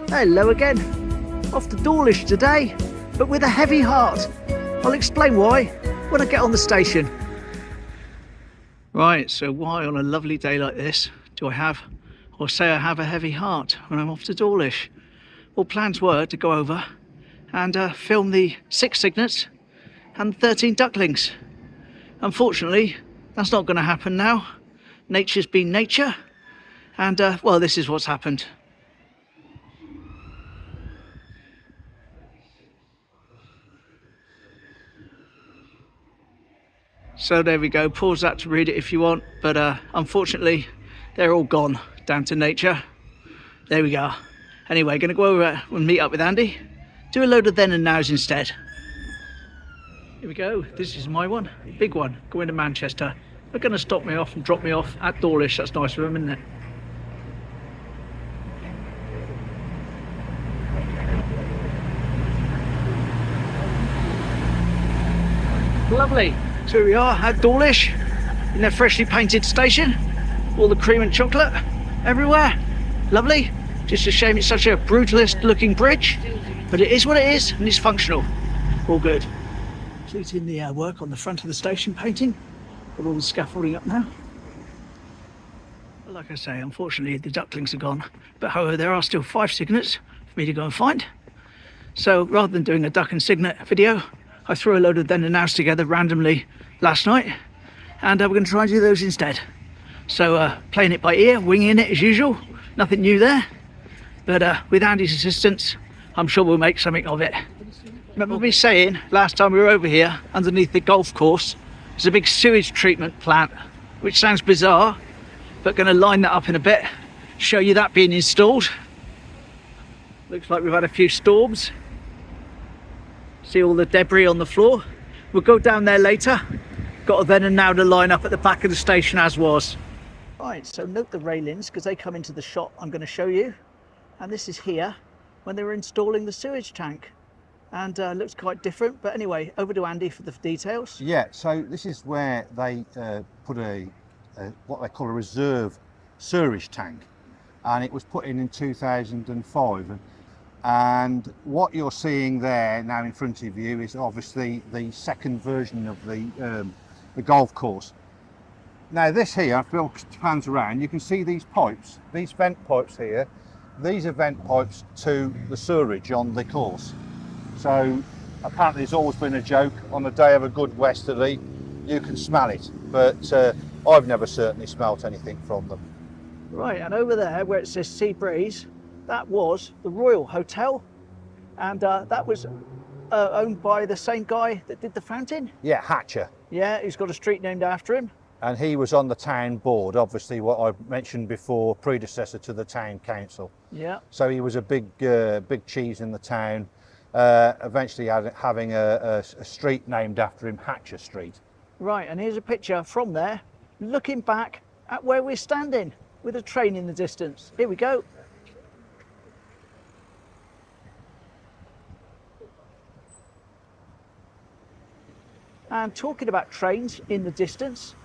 Hello again. Off to Dawlish today, but with a heavy heart. I'll explain why when I get on the station. Right, so why on a lovely day like this do I have, or say I have, a heavy heart when I'm off to Dawlish? Well, plans were to go over and film the 6 cygnets and 13 ducklings. Unfortunately, that's not going to happen now. Nature's been nature, and well, this is what's happened. So there we go, pause that to read it if you want, but unfortunately they're all gone down to nature. There we go. Anyway, going to go over and meet up with Andy, do a load of then and nows instead. Here we go, this is my one, big one, going to Manchester. They're going to stop me off and drop me off at Dawlish. That's nice of them, isn't it? Lovely. So here we are at Dawlish in their freshly painted station. All the cream and chocolate everywhere. Lovely. Just a shame it's such a brutalist looking bridge, but it is what it is and it's functional. All good. Completing the work on the front of the station painting. Got all the scaffolding up now. Like I say, unfortunately the ducklings are gone, but however there are still 5 cygnets for me to go and find. So rather than doing a duck and cygnet video, I threw a load of then and nows together randomly last night, and we're going to try and do those instead. So playing it by ear, winging it as usual, nothing new there, but with Andy's assistance I'm sure we'll make something of it. Remember me saying last time we were over here, underneath the golf course there's a big sewage treatment plant, which sounds bizarre, but going to line that up in a bit, show you that being installed. Looks like we've had a few storms. See all the debris on the floor. We'll go down there later. Got a then and now to line up at the back of the station as was. Right, so note the railings because they come into the shot I'm going to show you. And this is here when they were installing the sewage tank. And looks quite different, but anyway, over to Andy for the details. Yeah, so this is where they put what they call a reserve sewage tank, and it was put in 2005. And what you're seeing there now in front of you is obviously the second version of the golf course. Now this here, if Bill pans around, you can see these pipes, these vent pipes here. These are vent pipes to the sewerage on the course. So apparently there's always been a joke, on the day of a good westerly, you can smell it, but I've never certainly smelt anything from them. Right, and over there where it says Sea Breeze, that was the Royal Hotel, and that was owned by the same guy that did the fountain. Yeah, Hatcher. Yeah, he's got a street named after him. And he was on the town board, obviously what I mentioned before, predecessor to the town council. Yeah. So he was a big cheese in the town, eventually having a street named after him, Hatcher Street. Right, and here's a picture from there, looking back at where we're standing, with a train in the distance. Here we go. And talking about trains in the distance,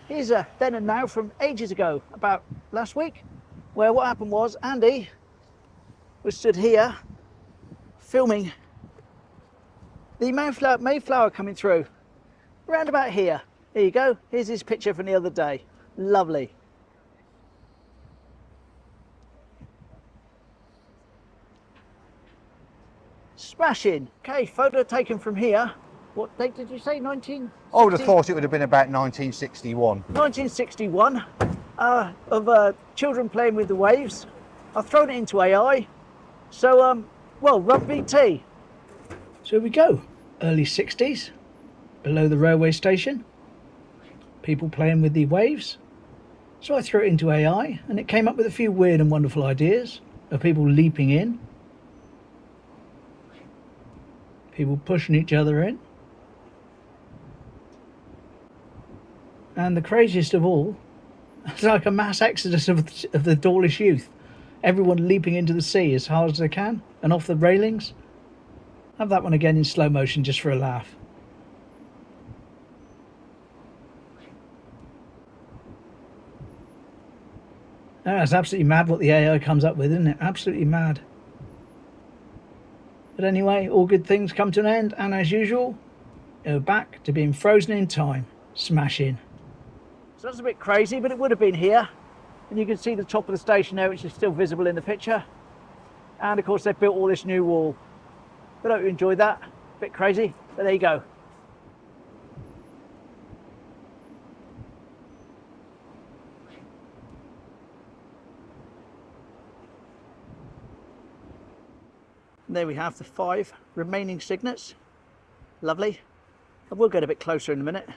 here's a then and now from ages ago, about last week, where what happened was Andy was stood here filming the Mayflower coming through, round about here. Here you go, here's his picture from the other day. Lovely. Smashing. Okay, photo taken from here. What date did you say? 1960? I would have thought it would have been about 1961. 1961, of children playing with the waves. I've thrown it into AI. So, well, rugby tea. So here we go. Early 60s, below the railway station. People playing with the waves. So I threw it into AI and it came up with a few weird and wonderful ideas of people leaping in. People pushing each other in. And the craziest of all, it's like a mass exodus of the Dawlish youth. Everyone leaping into the sea as hard as they can and off the railings. Have that one again in slow motion just for a laugh. It's absolutely mad what the AI comes up with, isn't it? Absolutely mad. But anyway, all good things come to an end, and as usual, we're back to being frozen in time. Smash in. So that's a bit crazy, but it would have been here. And you can see the top of the station there, which is still visible in the picture. And of course, they've built all this new wall. But I hope you enjoyed that. A bit crazy, but there you go. And there we have the 5 remaining cygnets. Lovely. I will get a bit closer in a minute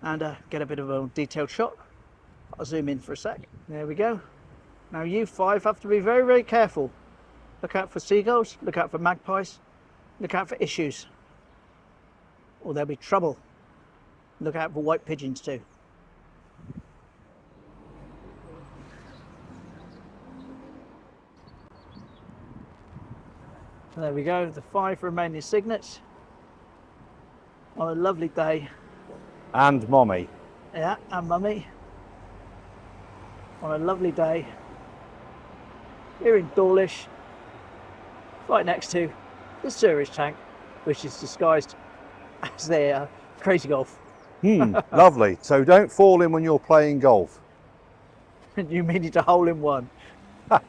and get a bit of a detailed shot. I'll zoom in for a sec. There we go. Now you 5 have to be very, very careful. Look out for seagulls, look out for magpies, look out for issues, or there'll be trouble. Look out for white pigeons too. There we go, the 5 remaining cygnets on a lovely day. And mommy. Yeah, and mummy. On a lovely day here in Dawlish, right next to the sewage tank, which is disguised as their crazy golf. Lovely. So don't fall in when you're playing golf. You mean it's a hole in one. There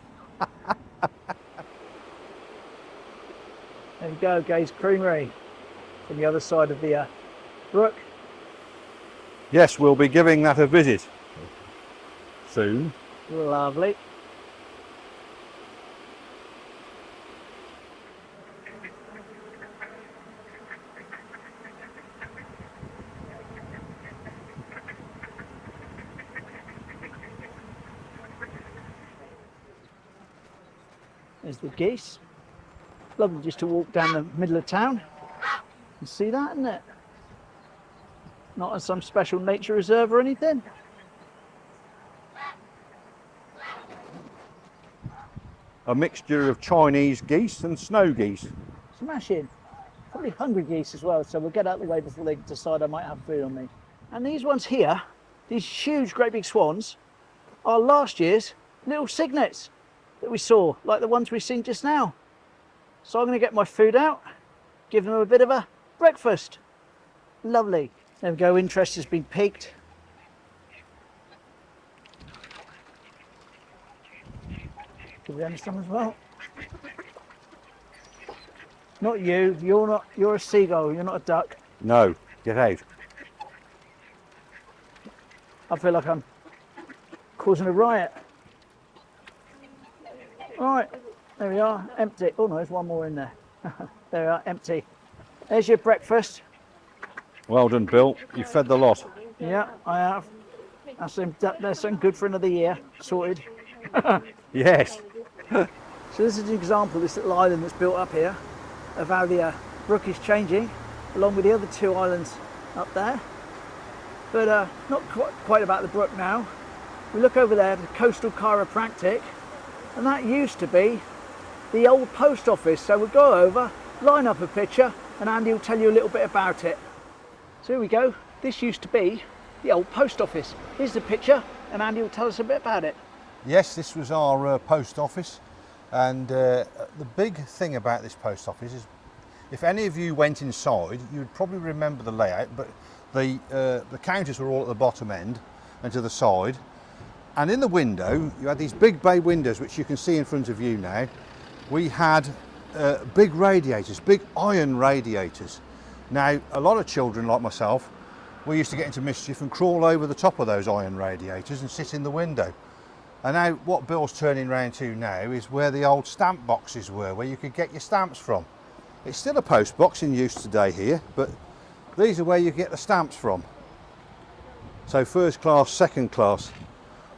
we go, Gay's Creamery from the other side of the brook. Yes, we'll be giving that a visit soon. Lovely. There's the geese. Lovely just to walk down the middle of town and see that, isn't it? Not as some special nature reserve or anything. A mixture of Chinese geese and snow geese. Smashing. Probably hungry geese as well, so we'll get out of the way before they decide I might have food on me. And these ones here, these huge, great big swans, are last year's little cygnets that we saw, like the ones we've seen just now. So I'm going to get my food out, give them a bit of a breakfast. Lovely. There we go, interest has been piqued. Give them some as well. Not you, you're a seagull, you're not a duck. No, get out. I feel like I'm causing a riot. Right, there we are, empty. Oh no, there's one more in there. There we are, empty. There's your breakfast. Well done, Bill. You fed the lot. Yeah, I have. That's something good for another year. Sorted. Yes. So this is an example of this little island that's built up here, of how the brook is changing, along with the other 2 islands up there. But not quite about the brook now. We look over there, the Coastal Chiropractic, and that used to be the old post office. So we'll go over, line up a picture, and Andy will tell you a little bit about it. So here we go. This used to be the old post office. Here's the picture, and Andy will tell us a bit about it. Yes, this was our post office, and the big thing about this post office is, if any of you went inside, you would probably remember the layout, but the counters were all at the bottom end and to the side, and in the window you had these big bay windows, which you can see in front of you now. We had big radiators, big iron radiators. Now, a lot of children like myself, we used to get into mischief and crawl over the top of those iron radiators and sit in the window. And now what Bill's turning round to now is where the old stamp boxes were, where you could get your stamps from. It's still a post box in use today here, but these are where you get the stamps from. So first class, second class.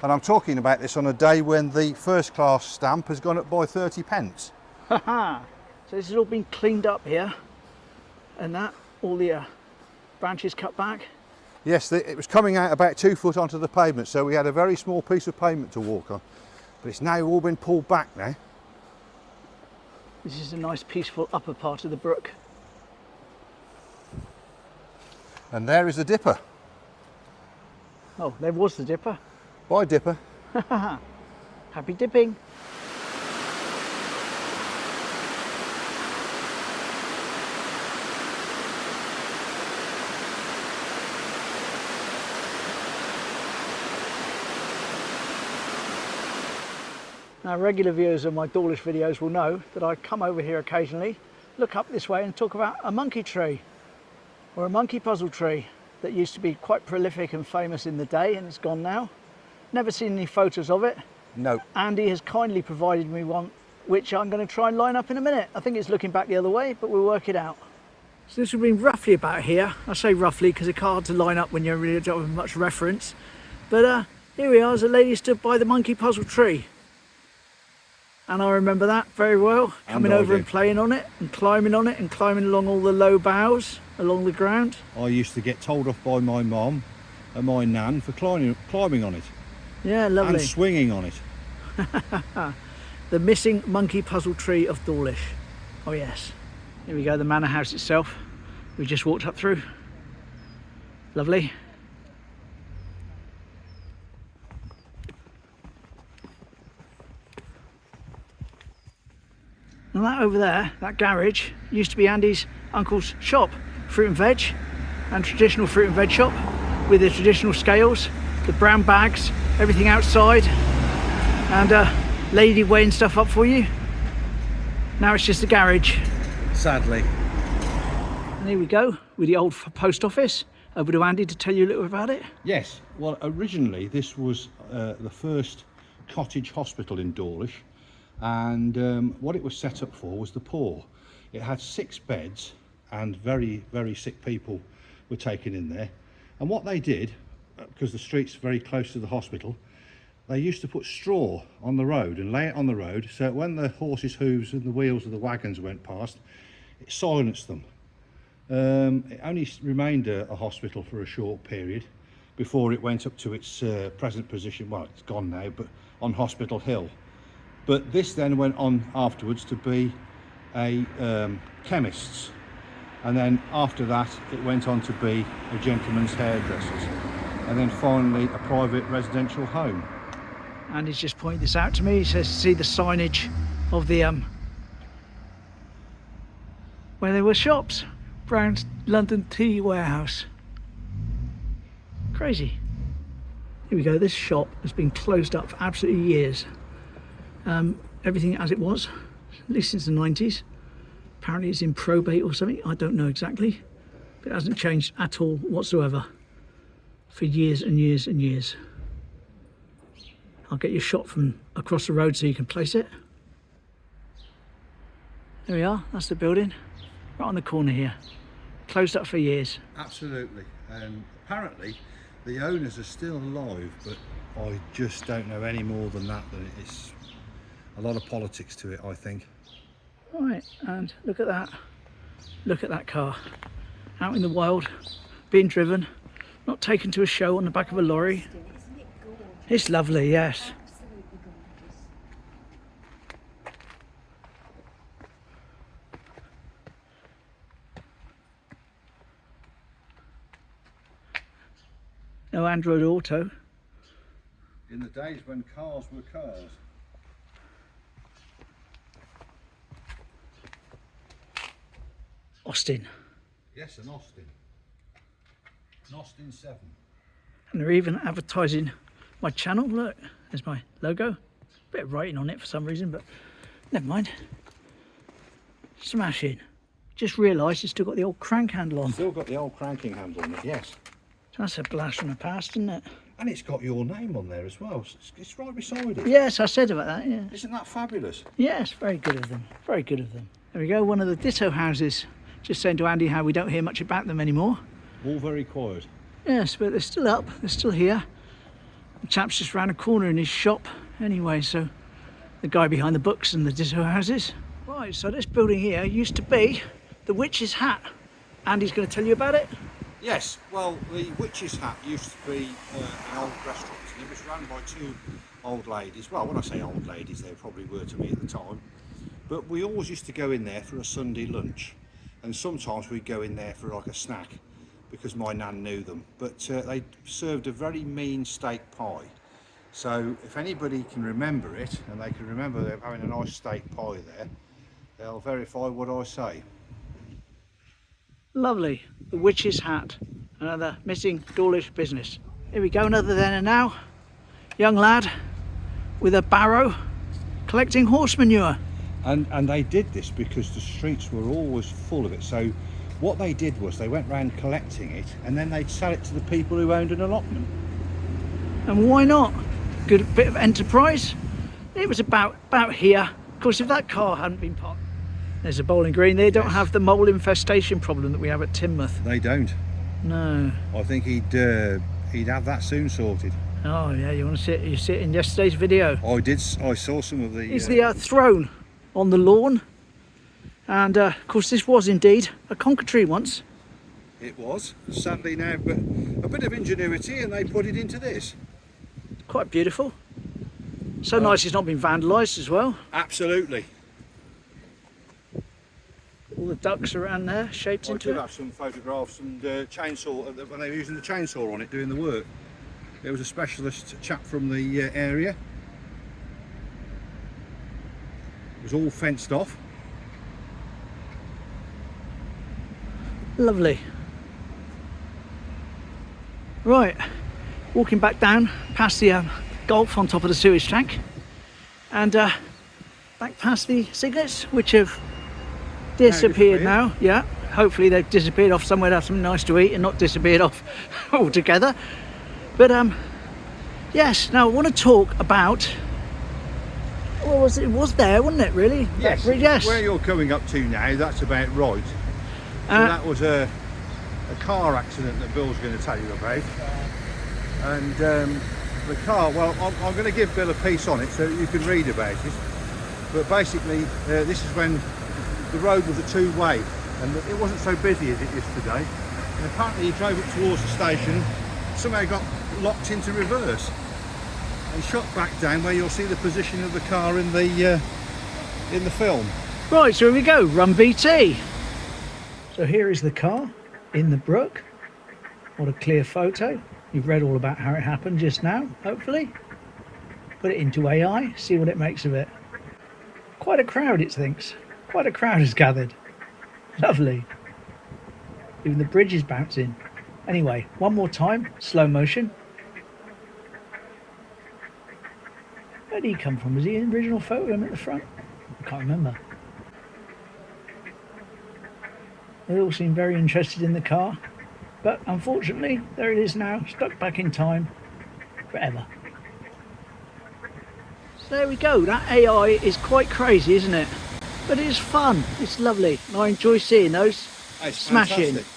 And I'm talking about this on a day when the first class stamp has gone up by 30 pence. Haha. So this has all been cleaned up here, and that, all the branches cut back. Yes, it was coming out about 2 foot onto the pavement, so we had a very small piece of pavement to walk on. But it's now all been pulled back now. This is a nice peaceful upper part of the brook. And there is the dipper. Oh, there was the dipper. Bye, dipper. Happy dipping. Now, regular viewers of my Dawlish videos will know that I come over here occasionally, look up this way and talk about a monkey tree or a monkey puzzle tree that used to be quite prolific and famous in the day, and it's gone now. Never seen any photos of it. No. Andy has kindly provided me one, which I'm going to try and line up in a minute. I think it's looking back the other way, but we'll work it out. So this will be roughly about here. I say roughly because it's hard to line up when you really don't have much reference. But here we are, as a lady stood by the monkey puzzle tree. And I remember that very well, coming over and playing on it and climbing along all the low boughs along the ground. I used to get told off by my mum and my nan for climbing on it. Yeah, lovely. And swinging on it. The missing monkey puzzle tree of Dawlish. Oh yes. Here we go, the manor house itself. We just walked up through. Lovely. Now that over there, that garage, used to be Andy's uncle's shop. Fruit and veg, and traditional fruit and veg shop with the traditional scales, the brown bags, everything outside, and lady weighing stuff up for you. Now it's just a garage. Sadly. And here we go with the old post office. Over to Andy to tell you a little about it. Yes, well originally this was the first cottage hospital in Dawlish, and what it was set up for was the poor. It had 6 beds and very, very sick people were taken in there. And what they did, because the street's very close to the hospital, they used to put straw on the road and lay it on the road so that when the horses' hooves and the wheels of the wagons went past, it silenced them. It only remained a hospital for a short period before it went up to its present position. Well, it's gone now, but on Hospital Hill. But this then went on afterwards to be a chemist's, and then after that it went on to be a gentleman's hairdresser's, and then finally a private residential home. And he's just pointed this out to me. He says, see the signage of the where there were shops. Brown's London Tea Warehouse. Crazy. Here we go. This shop has been closed up for absolutely years. Everything as it was, at least since the 90s. Apparently it's in probate or something. I don't know exactly, but it hasn't changed at all whatsoever for years and years and years. I'll get you a shot from across the road so you can place it. There we are. That's the building. Right on the corner here. Closed up for years. Absolutely. Apparently the owners are still alive, but I just don't know any more than that. That it's a lot of politics to it, I think. Right, and look at that. Look at that car. Out in the wild, being driven, not taken to a show on the back of a lorry. Isn't it gorgeous? It's lovely, yes. Absolutely gorgeous. No Android Auto. In the days when cars were cars. Austin. Yes, an Austin. An Austin 7. And they're even advertising my channel. Look, there's my logo. Bit of writing on it for some reason, but never mind. Smashing. Just realised it's still got the old crank handle on. Still got the old cranking handle on it, yes. That's a blast from the past, isn't it? And it's got your name on there as well. It's right beside it. Yes, I said about that, yeah. Isn't that fabulous? Yes, very good of them. Very good of them. There we go, one of the ditto houses. Just saying to Andy how we don't hear much about them anymore. All very quiet. Yes, but they're still up, they're still here. The chap's just round a corner in his shop anyway, so the guy behind the books and the ditto houses. Right, so this building here used to be the Witch's Hat. Andy's going to tell you about it. Yes, well, the Witch's Hat used to be an old restaurant, and it was run by 2 old ladies. Well, when I say old ladies, they probably were to me at the time. But we always used to go in there for a Sunday lunch, and sometimes we'd go in there for like a snack because my nan knew them. But they served a very mean steak pie. So if anybody can remember it, and they can remember them having a nice steak pie there, they'll verify what I say. Lovely, the Witch's Hat, another missing Dawlish business. Here we go, another then and now. Young lad with a barrow collecting horse manure. And they did this because the streets were always full of it. So what they did was they went round collecting it, and then they'd sell it to the people who owned an allotment. And why not? Good bit of enterprise. It was about here. Of course, if that car hadn't been parked, there's a bowling green. They don't have the mole infestation problem that we have at Teignmouth. They don't. No. I think he'd have that soon sorted. Oh yeah, you want to see it? You see it in yesterday's video. I did. I saw some of the. It's the throne on the lawn, and of course this was indeed a conker tree once. It was. Sadly now, but a bit of ingenuity, and they put it into this. Quite beautiful. So nice it's not been vandalised as well. Absolutely. All the ducks around there shaped I into did it. have some photographs and chainsaw when they were using the chainsaw on it doing the work. There was a specialist chap from the area. It was all fenced off. Lovely. Right, walking back down past the golf on top of the sewage tank, and back past the Cygnets, which have disappeared now. Yeah, hopefully they've disappeared off somewhere to have something nice to eat and not disappeared off altogether. But yes, now I want to talk about, what was it? It was there, wasn't it, really? Yes, Yes. where you're coming up to now, that's about right. So that was a car accident that Bill's going to tell you about. And the car, well, I'm going to give Bill a piece on it so you can read about it. But basically, this is when the road was a two-way and it wasn't so busy as it is today. And apparently he drove it towards the station, somehow got locked into reverse and shot back down where you'll see the position of the car in the film. Right, so here we go, Run VT. So here is the car in the Brook. What a clear photo. You've read all about how it happened just now, hopefully. Put it into AI, see what it makes of it. Quite a crowd, it thinks. Quite a crowd has gathered. Lovely. Even the bridge is bouncing. Anyway, one more time, slow motion. Where did he come from? Was he in the original photo of him at the front? I can't remember. They all seem very interested in the car, but unfortunately there it is now, stuck back in time forever. So there we go. That AI is quite crazy, isn't it? But it is fun, it's lovely, and I enjoy seeing those It's smashing. fantastic.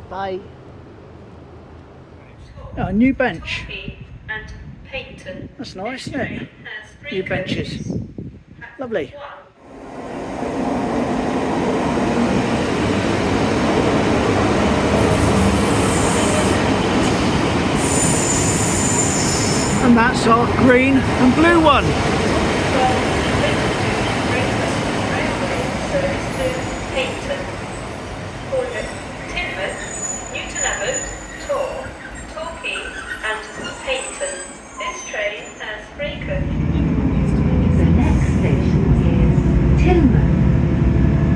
Bye. Oh, a new bench. And Peyton. That's nice, isn't it? New benches. Lovely. And that's our green and blue one. Peyton. Teignmouth, Newton Abbot, Tor, Torquay and Peyton. This train has free coach. The next station is Teignmouth.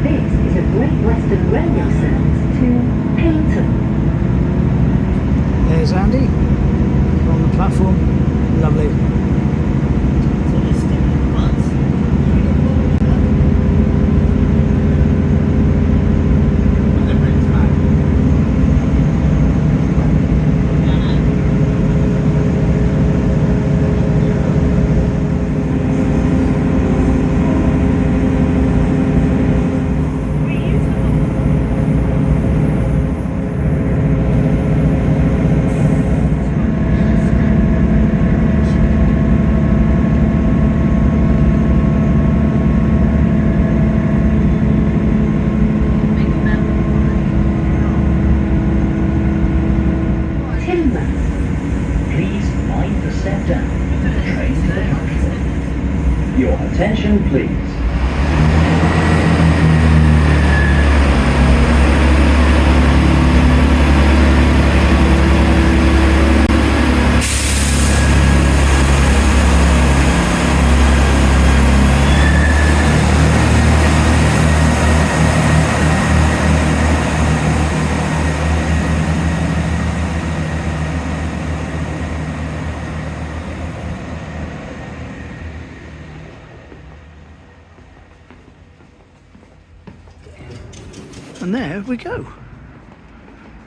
This is a Great Western Railway service to Peyton. There's Andy on the platform. Lovely. Your attention, please. And there we go.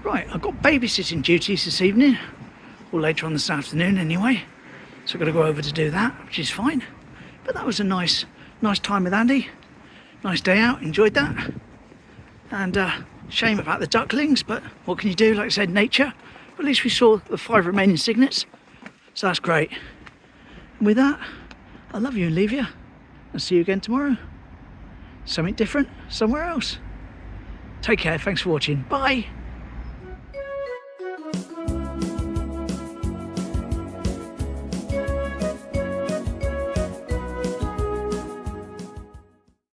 Right, I've got babysitting duties this evening, or later on this afternoon anyway. So I've got to go over to do that, which is fine. But that was a nice time with Andy. Nice day out, enjoyed that. And shame about the ducklings, but what can you do? Like I said, nature. But at least we saw the 5 remaining cygnets, so that's great. And with that, I love you and leave you. I'll see you again tomorrow. Something different, somewhere else. Take care, thanks for watching. Bye.